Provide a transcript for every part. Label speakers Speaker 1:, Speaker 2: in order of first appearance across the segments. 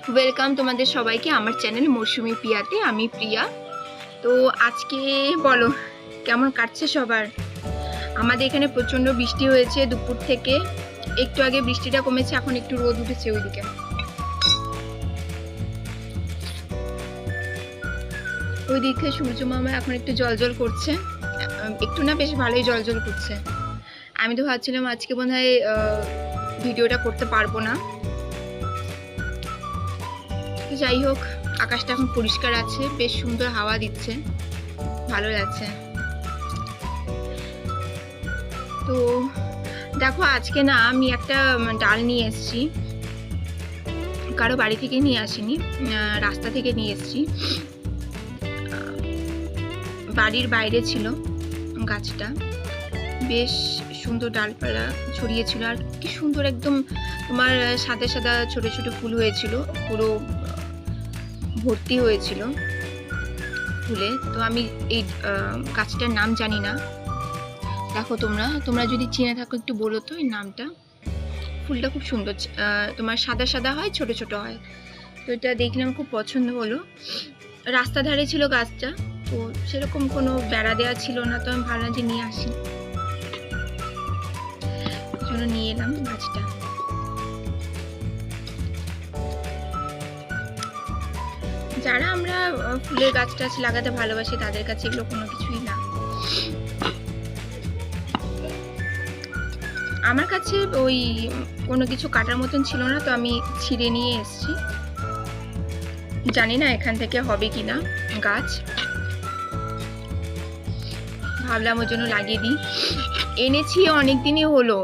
Speaker 1: Welcome তোমাদের সবাইকে আমার চ্যানেল মৌসুমি প্রিয়াতে। আমি প্রিয়া। তো আজকে বলো কেমন কাটছে সবার। আমাদের এখানে প্রচন্ড বৃষ্টি হয়েছে দুপুর থেকে, একটু আগে বৃষ্টিটা কমেছে, এখন একটু রোদ উঠেছে ওইদিকে। ওইদিকে সূর্য মামা এখন একটু জলজল করছে, একটু না বেশ ভালোই জলজল করছে। আমি তো ভাবছিলাম আজকে বোধহয় ভিডিওটা করতে পারবো না, যাই হোক আকাশটা এখন পরিষ্কার আছে, বেশ সুন্দর হাওয়া দিচ্ছে, ভালো লাগছে। তো দেখো আজকে না আমি একটা ডাল নিয়ে এসেছি, কারো বাড়ি থেকে নিয়ে আসিনি, রাস্তা থেকে নিয়ে এসেছি। বাড়ির বাইরে ছিল গাছটা, বেশ সুন্দর ডালপালা ছড়িয়েছিল, আর কি সুন্দর একদম তোমার সাদা সাদা ছোট ছোট ফুল হয়েছিল, পুরো ভর্তি হয়েছিল ফুলে। তো আমি এই গাছটার নাম জানি না, দেখো তোমরা যদি চিনে থাকো একটু বলো তো এই নামটা। ফুলটা খুব সুন্দর, তোমার সাদা সাদা হয়, ছোট ছোট হয়। তো এটা দেখলাম, খুব পছন্দ হলো। রাস্তা ধারে ছিল গাছটা, তো সেরকম কোনো বেড়া দেওয়া ছিল না, তো আমি ভাবলাম যে নিয়ে আসি, জন্য নিয়ে এলাম গাছটা। যারা আমরা ফুলের গাছ টাছ লাগাতে ভালোবাসি তাদের কাছে এগুলো কোনো কিছুই না। আমার কাছে ওই কোনো কিছু কাটার মতন ছিল না, তো আমি ছিঁড়ে নিয়ে এসেছি। জানি না এখান থেকে হবে কিনা গাছ, ভাবলাম ওর জন্য লাগিয়ে দিই। এনেছি অনেকদিনই হলো,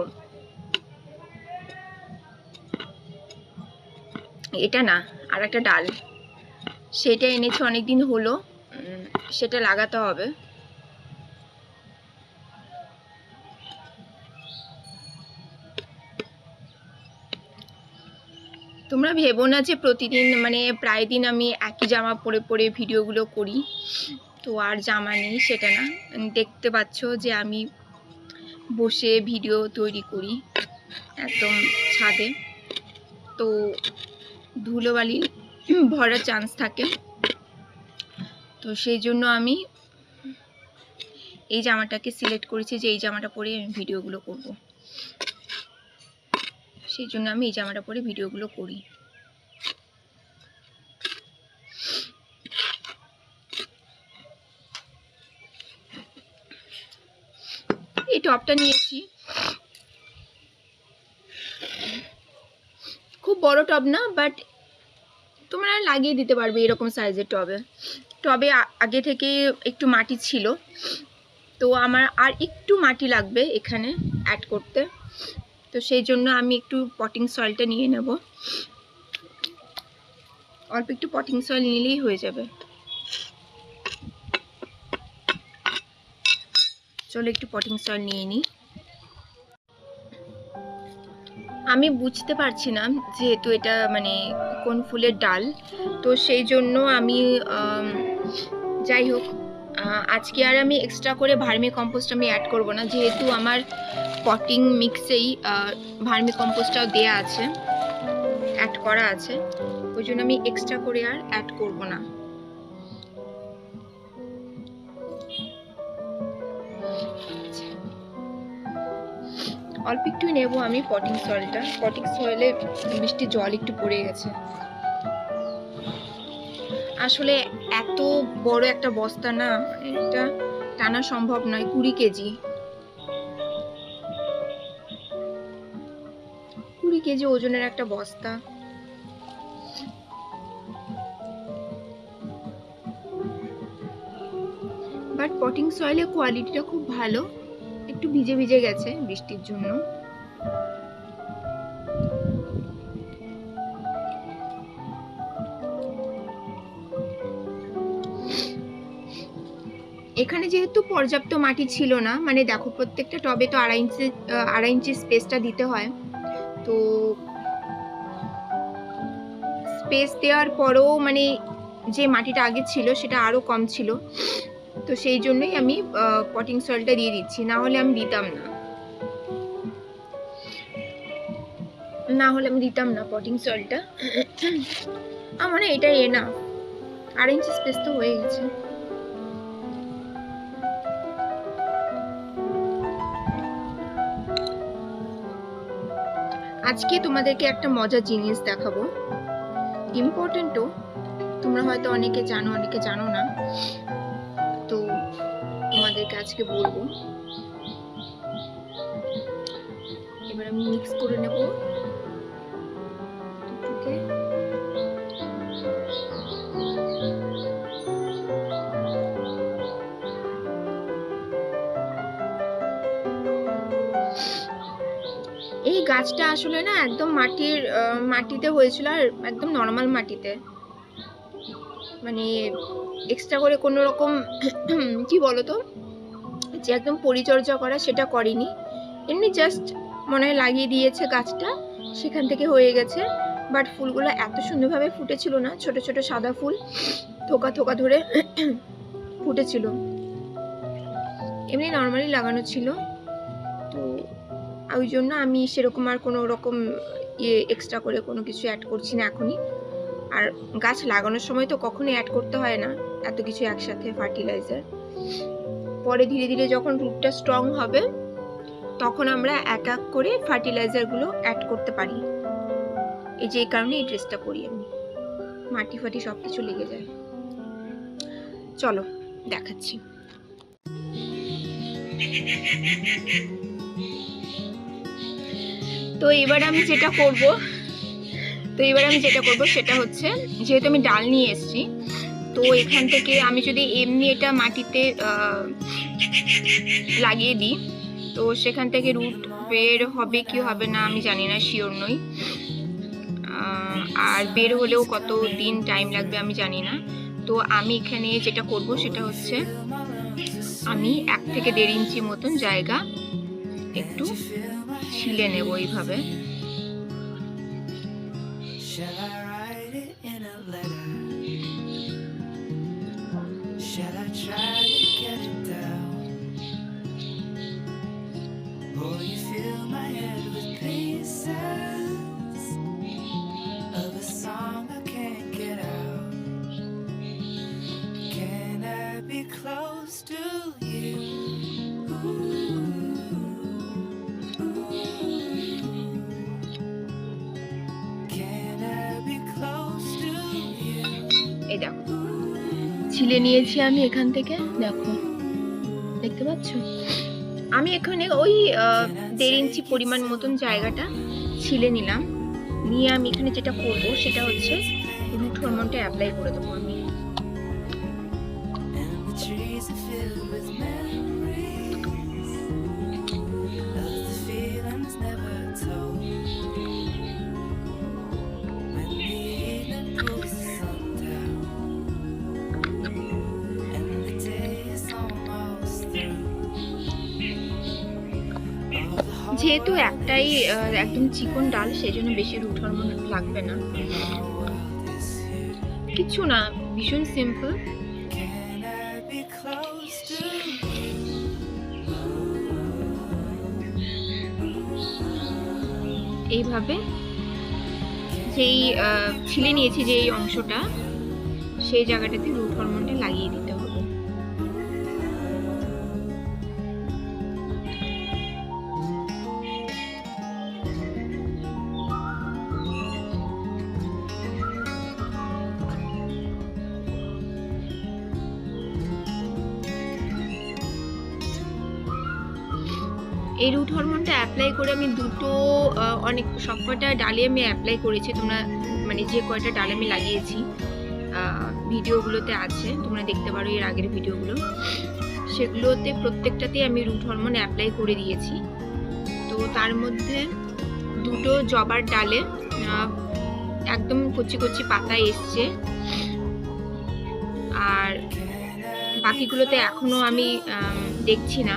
Speaker 1: এটা না আর একটা ডাল, সেটা এনেছি অনেকদিন হলো, সেটা লাগাতে হবে। তোমরা ভেবো না যে প্রতিদিন মানে প্রায় দিন আমি একই জামা পরে পরে ভিডিওগুলো করি, তো আর জামা নেই সেটা না। দেখতে পাচ্ছ যে আমি বসে ভিডিও তৈরি করি একদম ছাদে, তো ধুলোবালি ভরার চান্স থাকে, তো সেই জন্য আমি এই জামাটাকে সিলেক্ট করেছি যে এই জামাটা পরে আমি ভিডিওগুলো করব, সেই জন্য আমি এই জামাটা পরে ভিডিওগুলো করি। এই টপটা নিয়েছি, খুব বড় টব না, বাট তোমরা লাগিয়ে দিতে পারবে এরকম সাইজের টবে। টবে আগে থেকে একটু মাটি ছিল, তো আমার আর একটু মাটি লাগবে এখানে অ্যাড করতে, তো সেই জন্য আমি একটু পটিং সয়েলটা নিয়ে নেব। অল্প একটু পটিং সয়েল নিলেই হয়ে যাবে। চলো একটু পটিং সয়েল নিয়ে নিই। আমি বুঝতে পারছি না যেহেতু এটা মানে কোন ফুলের ডাল, তো সেই জন্য আমি যাই হোক আজকে আর আমি এক্সট্রা করে ভার্মি কম্পোস্ট আমি অ্যাড করব না, যেহেতু আমার পটিং মিক্সেই ভার্মি কম্পোস্টটাও দেয়া আছে, অ্যাড করা আছে, ওই জন্য আমি এক্সট্রা করে আর অ্যাড করব না। অল্প একটুই নেব আমি পটিং সয়েলটা, পটিং সয়েলে বৃষ্টির জল একটু পড়ে গেছে। আসলে এত বড় একটা বস্তা না, এটা টানা সম্ভব নয়, 20 কেজি, 20 কেজি ওজনের একটা বস্তা। বাট পটিং সয়েলের কোয়ালিটিটা খুব ভালো, একটু ভিজে ভিজে গেছে বৃষ্টির জন্য। এখানে যেহেতু পর্যাপ্ত মাটি ছিল না, মানে দেখো প্রত্যেকটা টবে তো 2.5 ইঞ্চি স্পেসটা দিতে হয়, তো স্পেস দেওয়ার পরেও মানে যে মাটিটা আগে ছিল সেটা আরো কম ছিল, তো সেই জন্যই আমি পটিং সয়েলটা দিয়ে দিচ্ছি, না হলে আমি দিতাম না। না হলে আমি দিতাম না পটিং সয়েলটা। আমার না এটাই না, 8 ইঞ্চি স্পেস তো হয়ে গেছে। আজকে তোমাদেরকে একটা মজার জিনিস দেখাবো, ইম্পর্টেন্টও, তোমরা হয়তো অনেকে জানো অনেকে জানো না, তো তোমাদেরকে আজকে বলবো। এবার আমি মিক্স করে নেব দুটোকে। এই গাছটা আসলে না একদম মাটিতে হয়েছিল, আর একদম নর্মাল মাটিতে, মানে এক্সট্রা করে কোনো রকম কি বলতো যে একদম পরিচর্যা করা সেটা করিনি, এমনি জাস্ট মনে হয় লাগিয়ে দিয়েছে গাছটা, সেখান থেকে হয়ে গেছে। বাট ফুলগুলো এত সুন্দরভাবে ফুটেছিল না, ছোট ছোট সাদা ফুল থোকা থোকা ধরে ফুটেছিল, এমনি নর্মালি লাগানো ছিল। তো ওই জন্য আমি সেরকম আর কোনো রকম এক্সট্রা করে কোনো কিছু অ্যাড করছি না এখনই। আর গাছ লাগানোর সময় তো কখনোই অ্যাড করতে হয় না এত কিছু একসাথে ফার্টিলাইজার। পরে ধীরে ধীরে যখন রুটটা স্ট্রং হবে তখন আমরা এক এক করে ফার্টিলাইজারগুলো অ্যাড করতে পারি। এই যে এই কারণে এই ড্রেসটা করি আমি, মাটি ফাটি সব কিছু লেগে যায়। চলো দেখাচ্ছি। তো এবার আমি যেটা করব সেটা হচ্ছে, যেহেতু আমি ডাল নিয়ে এসেছি, তো এখান থেকে আমি যদি এমনি এটা মাটিতে লাগিয়ে দিই তো সেখান থেকে রুট বের হবে কি হবে না আমি জানি না, শিওর নই। আর বের হলেও কত দিন টাইম লাগবে আমি জানি না। তো আমি এখানে যেটা করব সেটা হচ্ছে, আমি 1 থেকে 1.5 ইঞ্চি মতন জায়গা একটু ছিলে নেব এইভাবে। এই দেখো ছিলে নিয়েছি আমি এখান থেকে, দেখো দেখতে পাচ্ছ। আমি এখানে ওই 1.5 ইঞ্চি পরিমাণ মতন জায়গাটা ছিলে নিলাম। নিয়ে আমি এখানে যেটা করব সেটা হচ্ছে রুট হরমোনটা অ্যাপ্লাই করে দেবো আমি। যেহেতু একটাই একদম চিকন ডাল, সেই জন্য বেশি রুট হরমোন লাগবে না, কিছু না, ভীষণ সিম্পল। এইভাবে যেই ছিলে নিয়েছি যে এই অংশটা, সেই জায়গাটাতে রুট হরমোনটা লাগিয়ে দিতে হবে। এই রুট হরমোনটা অ্যাপ্লাই করে আমি অনেক সবকটা ডালে আমি অ্যাপ্লাই করেছি, তোমরা মানে যে কয়টা ডাল আমি লাগিয়েছি ভিডিওগুলোতে আছে, তোমরা দেখতে পারো এর আগের ভিডিওগুলো, সেগুলোতে প্রত্যেকটাতেই আমি রুট হরমোন অ্যাপ্লাই করে দিয়েছি। তো তার মধ্যে 2টো জবার ডালে একদম কচি কচি পাতা এসছে, আর বাকিগুলোতে এখনো আমি দেখছি না,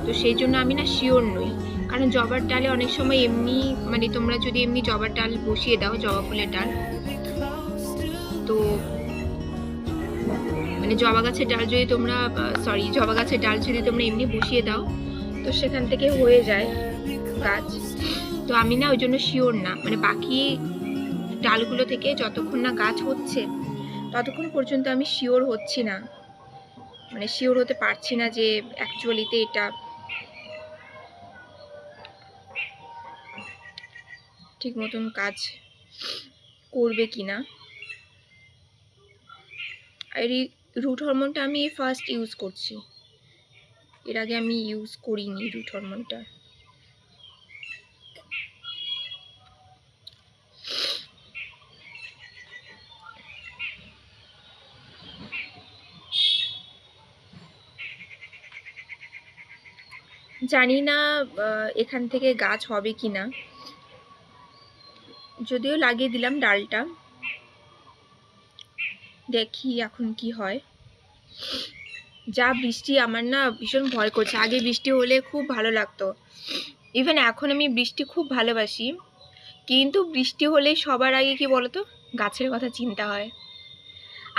Speaker 1: তো সেই জন্য আমি না শিওর নই। কারণ জবার ডালে অনেক সময় এমনি, মানে তোমরা যদি এমনি জবার ডাল বসিয়ে দাও, জবা ফুলের ডাল, তো মানে জবা গাছের ডাল যদি তোমরা এমনি বসিয়ে দাও তো সেখান থেকে হয়ে যায় গাছ। তো আমি না ওই জন্য শিওর না, মানে বাকি ডালগুলো থেকে যতক্ষণ না গাছ হচ্ছে ততক্ষণ পর্যন্ত আমি শিওর হচ্ছি না, মানে শিওর হতে পারছি না যে অ্যাকচুয়ালিতে এটা ঠিক মতন কাজ করবে কিনা। আর এই রুট হরমোনটা আমি ফার্স্ট ইউজ করছি, এর আগে আমি ইউজ করিনি রুট হরমোনটা। জানি না এখান থেকে গাছ হবে কি না, যদিও লাগিয়ে দিলাম ডালটা, দেখি এখন কি হয়। যা বৃষ্টি, আমার না ভীষণ ভয় করছে। আগে বৃষ্টি হলে খুব ভালো লাগতো, ইভেন এখন আমি বৃষ্টি খুব ভালোবাসি, কিন্তু বৃষ্টি হলে সবার আগে কি বলতো, গাছের কথা চিন্তা হয়।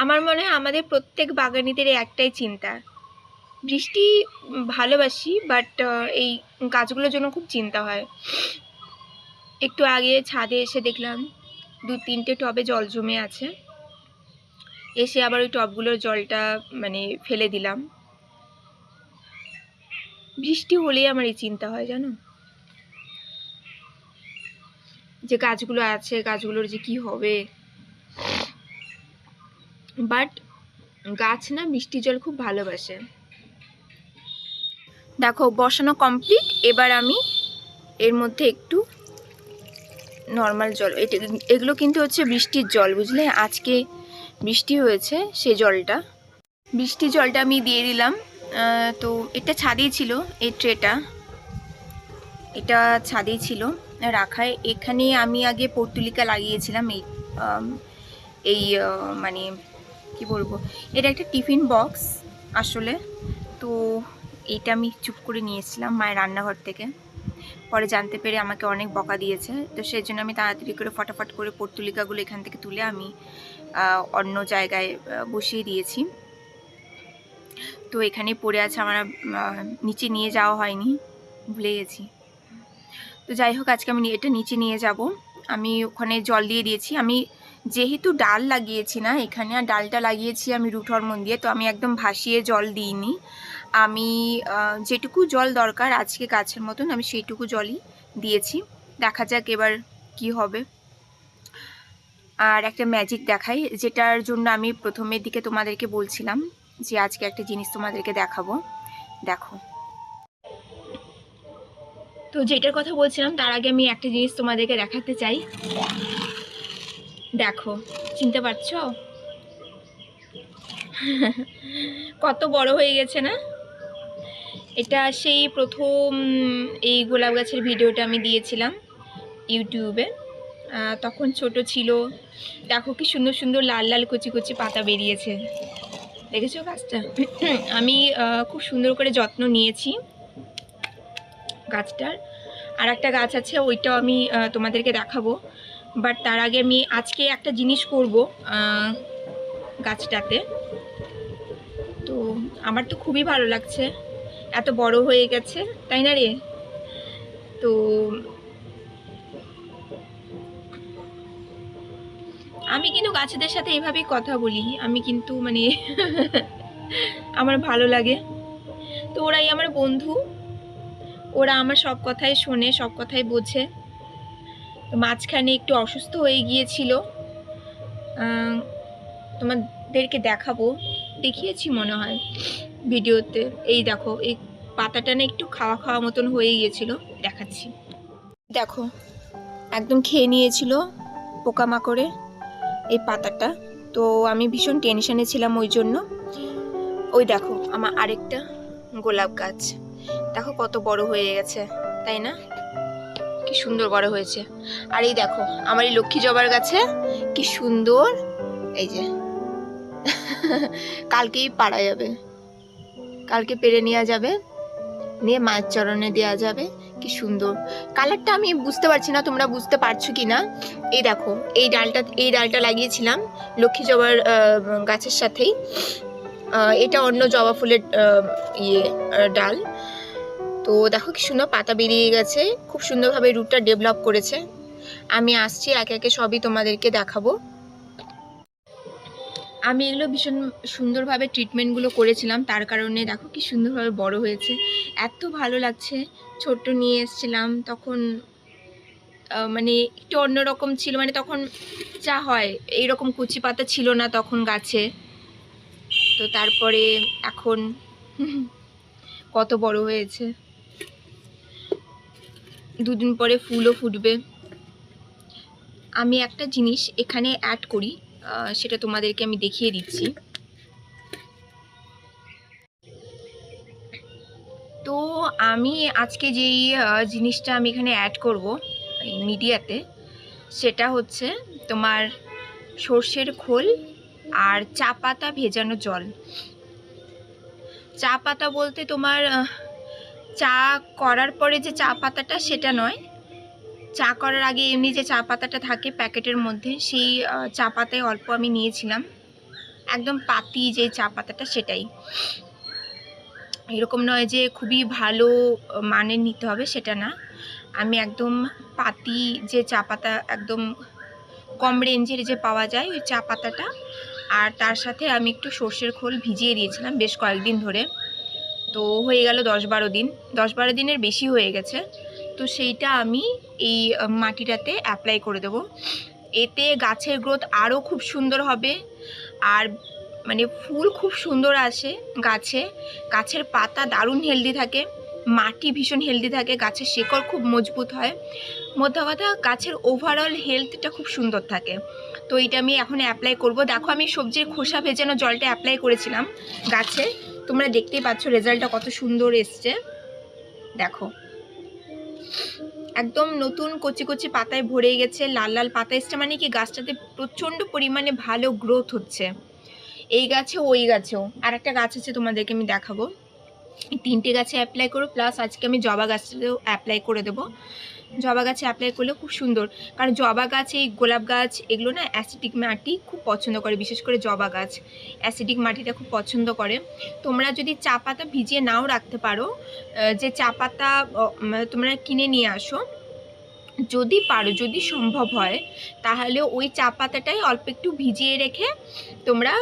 Speaker 1: আমার মনে হয় আমাদের প্রত্যেক বাগানীদের একটাই চিন্তা, বৃষ্টি ভালোবাসি বাট এই গাছগুলোর জন্য খুব চিন্তা হয়। একটু আগে ছাদে এসে দেখলাম 2-3টে টবে জল জমে আছে, এসে আবার ওই টবগুলোর জলটা মানে ফেলে দিলাম। বৃষ্টি হলেই আমার এই চিন্তা হয় জানো, যে গাছগুলো আছে গাছগুলোর যে কি হবে। বাট গাছ না বৃষ্টি জল খুব ভালোবাসে। দেখো বসানো কমপ্লিট, এবার আমি এর মধ্যে একটু নর্মাল জল, এগুলো কিন্তু হচ্ছে বৃষ্টির জল, বুঝলে, আজকে বৃষ্টি হয়েছে সেই জলটা, বৃষ্টির জলটা আমি দিয়ে দিলাম। তো এটা ছাদেই ছিল, এই ট্রেটা এটা ছাদেই ছিল রাখায়। এখানে আমি আগে পর্তুলিকা লাগিয়েছিলাম, এই মানে কি বলবো, এটা একটা টিফিন বক্স আসলে। তো এইটা আমি চুপ করে নিয়েছিলাম মায়ের রান্নাঘর থেকে, পরে জানতে পেরে আমাকে অনেক বকা দিয়েছে। তো সেই জন্য আমি তাড়াতাড়ি করে ফটাফট করে পর্তুলিকাগুলো এখান থেকে তুলে আমি অন্য জায়গায় বসিয়ে দিয়েছি। তো এখানে পড়ে আছে, আমার নিচে নিয়ে যাওয়া হয়নি, ভুলে গেছি। তো যাই হোক, আজকে আমি এটা নিচে নিয়ে যাব। আমি ওখানে জল দিয়ে দিয়েছি। আমি যেহেতু ডাল লাগিয়েছি না এখানে, আর ডালটা লাগিয়েছি আমি রুট হরমোন দিয়ে, তো আমি একদম ভাসিয়ে জল দিইনি। আমি যেটুকু জল দরকার আজকে গাছের মতন আমি সেইটুকু জলই দিয়েছি। দেখা যাক এবার কি হবে। আর একটা ম্যাজিক দেখাই, যেটার জন্য আমি প্রথমের দিকে তোমাদেরকে বলছিলাম যে আজকে একটা জিনিস তোমাদেরকে দেখাবো। দেখো, তো যেটার কথা বলছিলাম তার আগে আমি একটা জিনিস তোমাদেরকে দেখাতে চাই। দেখো, চিনতে পারছো কত বড় হয়ে গেছে না? এটা সেই প্রথম এই গোলাপ গাছের ভিডিওটা আমি দিয়েছিলাম ইউটিউবে, তখন ছোট ছিল। দেখো কি সুন্দর সুন্দর লাল লাল কচি কচি পাতা বেরিয়েছে, দেখেছো গাছটা? আমি খুব সুন্দর করে যত্ন নিয়েছি গাছটার। আর একটা গাছ আছে, ওইটাও আমি তোমাদেরকে দেখাবো। বাট তার আগে আমি আজকে একটা জিনিস করব গাছটাতে। তো আমার তো খুবই ভালো লাগছে, এত বড় হয়ে গেছে, তাই না রে? তো আমি কিন্তু গাছেদের সাথে এইভাবেই কথা বলি, আমি কিন্তু মানে আমার ভালো লাগে। তো ওরাই আমার বন্ধু, ওরা আমার সব কথাই শোনে, সব কথাই বোঝে। তো মাঝখানে একটু অসুস্থ হয়ে গিয়েছিল, তোমাদেরকে দেখাবো, দেখিয়েছি মনে হয় ভিডিওতে। এই দেখো, এই পাতাটা না একটু খাওয়া খাওয়া মতন হয়ে গিয়েছিল, দেখাচ্ছি। দেখো একদম খেয়ে নিয়েছিল পোকামাকড়ে এই পাতাটা। তো আমি ভীষণ টেনশনে ছিলাম ওই জন্য। ওই দেখো আমার আরেকটা গোলাপ গাছ, দেখো কত বড় হয়ে গেছে, তাই না? কি সুন্দর বড় হয়েছে। আর এই দেখো আমার এই লক্ষ্মী জবার গাছে কি সুন্দর, এই যে কালকেই পাড়া যাবে, কালকে পেরে নেওয়া যাবে, নিয়ে মায়ের চরণে দেওয়া যাবে। কি সুন্দর কালারটা, আমি বুঝতে পারছি না তোমরা বুঝতে পারছো কি না। এই দেখো এই ডালটা লাগিয়েছিলাম লক্ষ্মী জবার গাছের সাথেই। এটা অন্য জবা ফুলের ডাল। তো দেখো কি সুন্দর পাতা বেরিয়ে গেছে, খুব সুন্দরভাবে রুটটা ডেভেলপ করেছে। আমি আসছি একে একে সবই তোমাদেরকে দেখাবো। আমি এগুলো ভীষণ সুন্দরভাবে ট্রিটমেন্টগুলো করেছিলাম, তার কারণে দেখো কি সুন্দরভাবে বড় হয়েছে। এত ভালো লাগছে। ছোট্ট নিয়ে এসেছিলাম তখন মানে একটু অন্যরকম ছিল, মানে তখন যা হয় এইরকম কুচি পাতা ছিল না তখন গাছে। তো তারপরে এখন কত বড় হয়েছে, দুদিন পরে ফুলও ফুটবে। আমি একটা জিনিস এখানে অ্যাড করি, সেটা তোমাদেরকে আমি দেখিয়ে দিচ্ছি। তো আমি আজকে যেই জিনিসটা আমি এখানে অ্যাড করব এই মিডিয়াতে, সেটা হচ্ছে তোমার সর্ষের খোল আর চা পাতা ভেজানো জল। চা পাতা বলতে তোমার চা করার পরে যে চা পাতাটা সেটা নয়, চা করার আগে এমনি যে চা পাতাটা থাকে প্যাকেটের মধ্যে, সেই চা পাতায় অল্প আমি নিয়েছিলাম, একদম পাতি যে চা পাতাটা সেটাই। এরকম নয় যে খুবই ভালো মানের নিতে হবে, সেটা না। আমি একদম পাতি যে চা পাতা, একদম কম রেঞ্জের যে পাওয়া যায় ওই চা পাতাটা, আর তার সাথে আমি একটু সর্ষের খোল ভিজিয়ে দিয়েছিলাম বেশ কয়েকদিন ধরে। তো হয়ে গেল 10-12 দিন, 10-12 দিনের বেশি হয়ে গেছে। তো সেইটা আমি এই মাটিটাতে অ্যাপ্লাই করে দেবো। এতে গাছের গ্রোথ আরও খুব সুন্দর হবে, আর মানে ফুল খুব সুন্দর আসে গাছে, গাছের পাতা দারুণ হেলদি থাকে, মাটি ভীষণ হেলদি থাকে, গাছের শিকড় খুব মজবুত হয়, মোদ্দা কথা গাছের ওভারঅল হেলথটা খুব সুন্দর থাকে। তো এটা আমি এখন অ্যাপ্লাই করব। দেখো আমি সবজির খোসা ভেজানো জলটা অ্যাপ্লাই করেছিলাম গাছে, তোমরা দেখতেই পাচ্ছ রেজাল্টটা কত সুন্দর এসছে। দেখো একদম নতুন কচি কচি পাতায় ভরে গেছে, লাল লাল পাতা এসছে, মানে কি গাছটাতে প্রচণ্ড পরিমাণে ভালো গ্রোথ হচ্ছে। এই গাছেও ওই গাছেও, আর একটা গাছ আছে তোমাদেরকে আমি দেখাবো। এই 3টে গাছে অ্যাপ্লাই করো, প্লাস আজকে আমি জবা গাছটাতেও অ্যাপ্লাই করে দেবো। জবা গাছে অ্যাপ্লাই করলে খুব সুন্দর, কারণ জবা গাছ, এই গোলাপ গাছ, এগুলো না অ্যাসিডিক মাটি খুব পছন্দ করে, বিশেষ করে জবা গাছ অ্যাসিডিক মাটিটা খুব পছন্দ করে। তোমরা যদি চা পাতা ভিজিয়ে নাও রাখতে পারো, যে চা পাতা তোমরা কিনে নিয়ে আসো, যদি পারো, যদি সম্ভব হয়, তাহলে ওই চা পাতাটাই অল্প একটু ভিজিয়ে রেখে তোমরা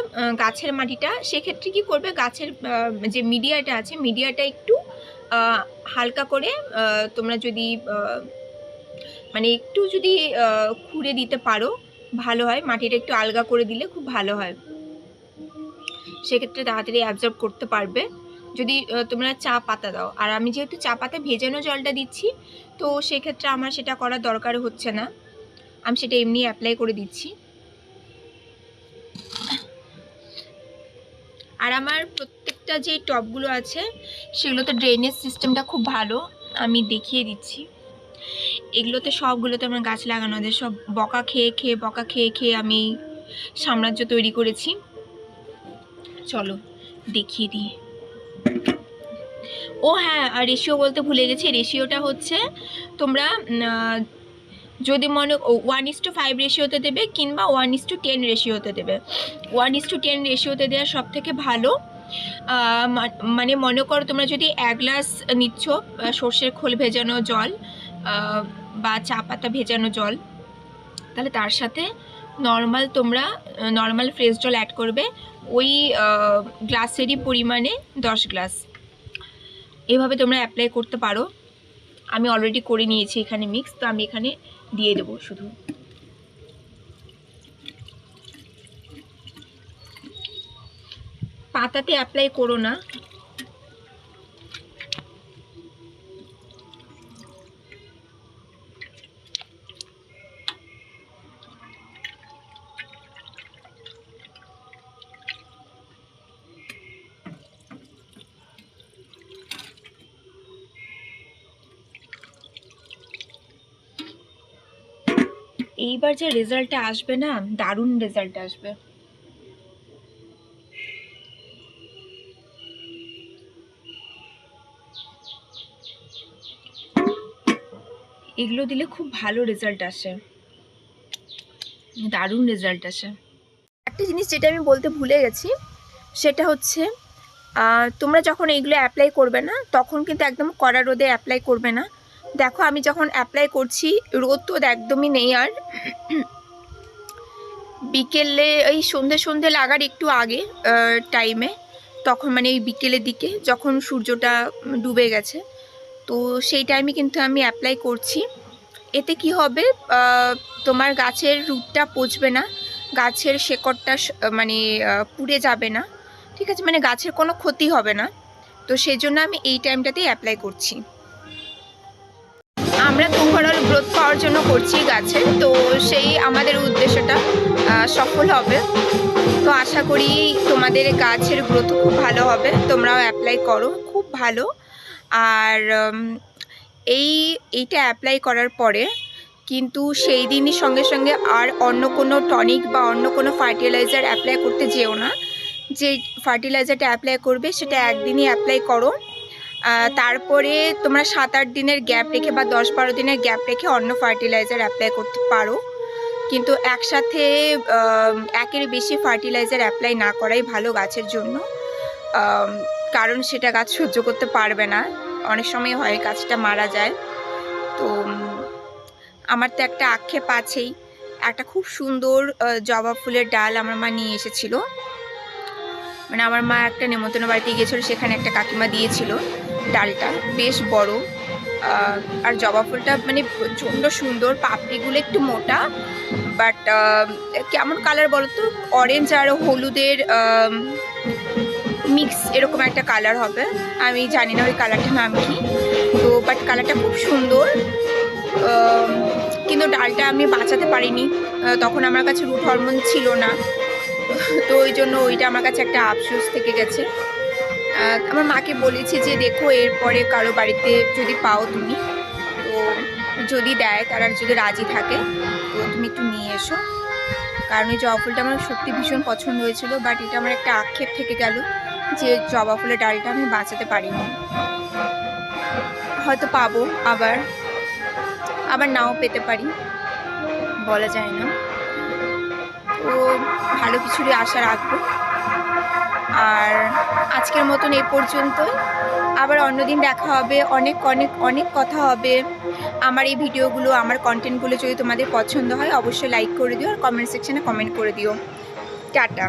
Speaker 1: গাছের মাটিটা, সেক্ষেত্রে কি করবে, গাছের যে মিডিয়াটা আছে মিডিয়াটা একটু হালকা করে তোমরা যদি মানে একটু যদি খুঁড়ে দিতে পারো ভালো হয়, মাটিটা একটু আলগা করে দিলে খুব ভালো হয়, সেক্ষেত্রে তাড়াতাড়ি অ্যাবজর্ব করতে পারবে যদি তোমরা চা পাতা দাও। আর আমি যেহেতু চা পাতা ভেজানো জলটা দিচ্ছি, তো সেক্ষেত্রে আমার সেটা করার দরকার হচ্ছে না, আমি সেটা এমনি অ্যাপ্লাই করে দিচ্ছি। আর আমার প্রত্যেকটা যে টবগুলো আছে সেগুলোতে ড্রেনেজ সিস্টেমটা খুব ভালো, আমি দেখিয়ে দিচ্ছি। এগুলোতে সবগুলোতে আমার গাছ লাগানো আছে, সব বকা খেয়ে খেয়ে আমি সাম্রাজ্য তৈরি করেছি। চলো দেখিয়ে দিই। ও হ্যাঁ, আর রেশিও বলতে ভুলে গেছি, রেশিওটা হচ্ছে তোমরা যদি মনে 1:5 রেশিওতে দেবে, কিংবা 1:10 রেশিওতে দেবে। 1:10 রেশিওতে দেওয়া সব থেকে ভালো। মানে মনে করো তোমরা যদি 1 গ্লাস নিচ্ছ সর্ষের খোল ভেজানো জল বা চা পাতা ভেজানো জল, তাহলে তার সাথে নর্মাল ফ্রেশ জল অ্যাড করবে, ওই গ্লাসেরই পরিমাণে 10 গ্লাস। এভাবে তোমরা অ্যাপ্লাই করতে পারো। আমি অলরেডি করে নিয়েছি এখানে মিক্স, তো আমি এখানে দিয়ে দেবো শুধু। পাতাতে অ্যাপ্লাই করো না, এইবার যে রেজাল্টটা আসবে না, দারুণ রেজাল্ট আসবে। এগুলো দিলে খুব ভালো রেজাল্ট আসে, দারুণ রেজাল্ট আসে। একটা জিনিস যেটা আমি বলতে ভুলে গেছি, সেটা হচ্ছে তোমরা যখন এইগুলো অ্যাপ্লাই করবে না তখন কিন্তু একদম কড়া রোদে অ্যাপ্লাই করবে না। দেখো আমি যখন অ্যাপ্লাই করছি রোদ তো একদমই নেই, আর বিকেলে এই সন্ধে লাগার একটু আগে টাইমে, তখন মানে এই বিকেলের দিকে যখন সূর্যটা ডুবে গেছে, তো সেই টাইমে কিন্তু আমি অ্যাপ্লাই করছি। এতে কি হবে, তোমার গাছের রুটটা পচবে না, গাছের শেকড়টা মানে পুড়ে যাবে না, ঠিক আছে, মানে গাছের কোনো ক্ষতি হবে না। তো সেই জন্য আমি এই টাইমটাতেই অ্যাপ্লাই করছি। আমরা তো ওভারঅল গ্রোথ পাওয়ার জন্য করছি গাছে, তো সেই আমাদের উদ্দেশ্যটা সফল হবে। তো আশা করি তোমাদের গাছের গ্রোথ খুব ভালো হবে, তোমরাও অ্যাপ্লাই করো, খুব ভালো। আর এইটা অ্যাপ্লাই করার পরে কিন্তু সেই দিনই সঙ্গে সঙ্গে আর অন্য কোনো টনিক বা অন্য কোনো ফার্টিলাইজার অ্যাপ্লাই করতে যেও না। যে ফার্টিলাইজারটা অ্যাপ্লাই করবে সেটা একদিনই অ্যাপ্লাই করো, তারপরে তোমরা 7-8 দিনের গ্যাপ রেখে বা 10-12 দিনের গ্যাপ রেখে অন্য ফার্টিলাইজার অ্যাপ্লাই করতে পারো। কিন্তু একসাথে একের বেশি ফার্টিলাইজার অ্যাপ্লাই না করাই ভালো গাছের জন্য, কারণ সেটা গাছ সহ্য করতে পারবে না, অনেক সময় হয় গাছটা মারা যায়। তো আমার তো একটা আক্ষেপ আছেই, একটা খুব সুন্দর জবা ফুলের ডাল আমার মা নিয়ে এসেছিল, মানে আমার মা একটা নেমন্তন্ন বাড়িতে গিয়েছিল, সেখানে একটা কাকিমা দিয়েছিল ডালটা, বেশ বড়। আর জবা ফুলটা মানে প্রচণ্ড সুন্দর, পাপড়িগুলো একটু মোটা, বাট কেমন কালার বলো তো, অরেঞ্জ আর হলুদের মিক্স এরকম একটা কালার হবে, আমি জানি না ওই কালারটার নাম কি, তো বাট কালারটা খুব সুন্দর। কিন্তু ডালটা আমি বাঁচাতে পারিনি, তখন আমার কাছে রুট হরমোন ছিল না, তো ওই জন্য ওইটা আমার কাছে একটা আফসোস থেকে গেছে। আমার মাকে বলেছি যে দেখো এরপরে কারো বাড়িতে যদি পাও তুমি, তো যদি দেয়, তারা যদি রাজি থাকে, তো তুমি একটু নিয়ে এসো, কারণ এই জবা ফুলটা আমার সত্যি ভীষণ পছন্দ হয়েছিল, বাট এটা আমার একটা আক্ষেপ থেকে গেল যে জবা ফুলের ডালটা আমি বাঁচাতে পারিনি। হয়তো পাবো, আবার নাও পেতে পারি, বলা যায় না। তো ভালো কিছুরই আশা রাখবো। আর আজকের মতন এই পর্যন্তই, আবার অন্যদিন দেখা হবে, অনেক অনেক অনেক কথা হবে। আমার এই ভিডিওগুলো, আমার কন্টেন্টগুলো যদি তোমাদের পছন্দ হয় অবশ্যই লাইক করে দিও, আর কমেন্ট সেকশানে কমেন্ট করে দিও। টাটা।